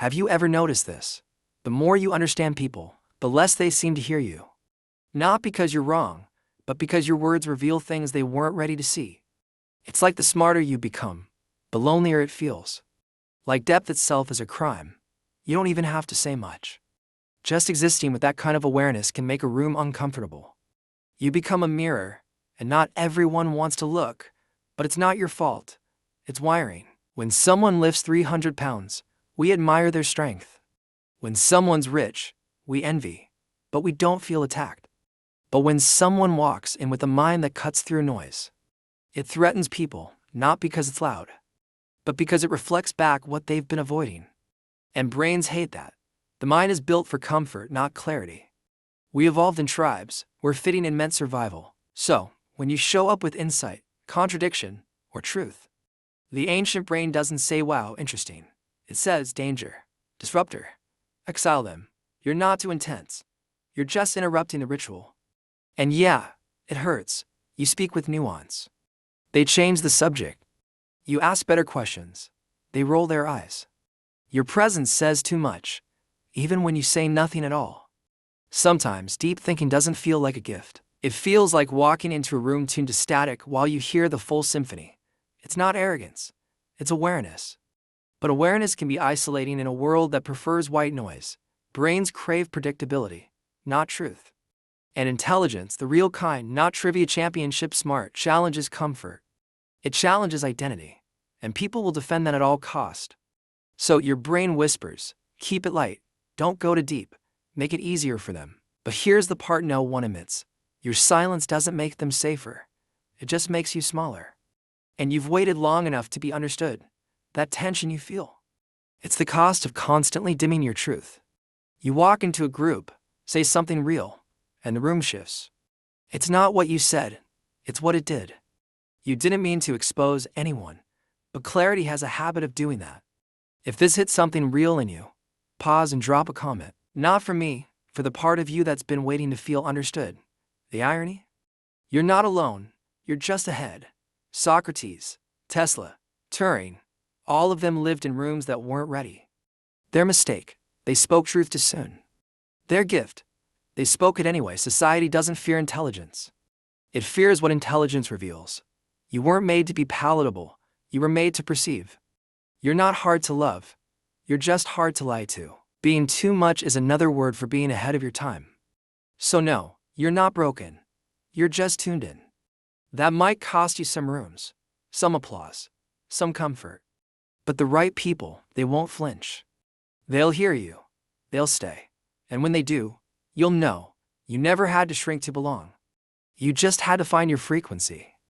Have you ever noticed this? The more you understand people, the less they seem to hear you. Not because you're wrong, but because your words reveal things they weren't ready to see. It's like the smarter you become, the lonelier it feels. Like depth itself is a crime. You don't even have to say much. Just existing with that kind of awareness can make a room uncomfortable. You become a mirror, and not everyone wants to look, but it's not your fault. It's wiring. When someone lifts 300 pounds, we admire their strength. When someone's rich, we envy, but we don't feel attacked. But when someone walks in with a mind that cuts through noise, it threatens people, not because it's loud, but because it reflects back what they've been avoiding. And brains hate that. The mind is built for comfort, not clarity. We evolved in tribes, where fitting in meant survival. So, when you show up with insight, contradiction, or truth, the ancient brain doesn't say, wow, interesting. It says, danger, disruptor, exile them. You're not too intense. You're just interrupting the ritual. And yeah, it hurts. You speak with nuance. They change the subject. You ask better questions. They roll their eyes. Your presence says too much, even when you say nothing at all. Sometimes deep thinking doesn't feel like a gift. It feels like walking into a room tuned to static while you hear the full symphony. It's not arrogance, it's awareness. But awareness can be isolating in a world that prefers white noise. Brains crave predictability, not truth. And intelligence, the real kind, not trivia championship smart, challenges comfort. It challenges identity, and people will defend that at all cost. So your brain whispers, keep it light, don't go too deep, make it easier for them. But here's the part no one admits. Your silence doesn't make them safer. It just makes you smaller. And you've waited long enough to be understood. That tension you feel. It's the cost of constantly dimming your truth. You walk into a group, say something real, and the room shifts. It's not what you said, it's what it did. You didn't mean to expose anyone, but clarity has a habit of doing that. If this hits something real in you, pause and drop a comment. Not for me, for the part of you that's been waiting to feel understood. The irony? You're not alone, you're just ahead. Socrates, Tesla, Turing, all of them lived in rooms that weren't ready. Their mistake, they spoke truth too soon. Their gift, they spoke it anyway. Society doesn't fear intelligence. It fears what intelligence reveals. You weren't made to be palatable, you were made to perceive. You're not hard to love, you're just hard to lie to. Being too much is another word for being ahead of your time. So no, you're not broken, you're just tuned in. That might cost you some rooms, some applause, some comfort. But the right people, they won't flinch. They'll hear you, they'll stay. And when they do, you'll know, you never had to shrink to belong. You just had to find your frequency.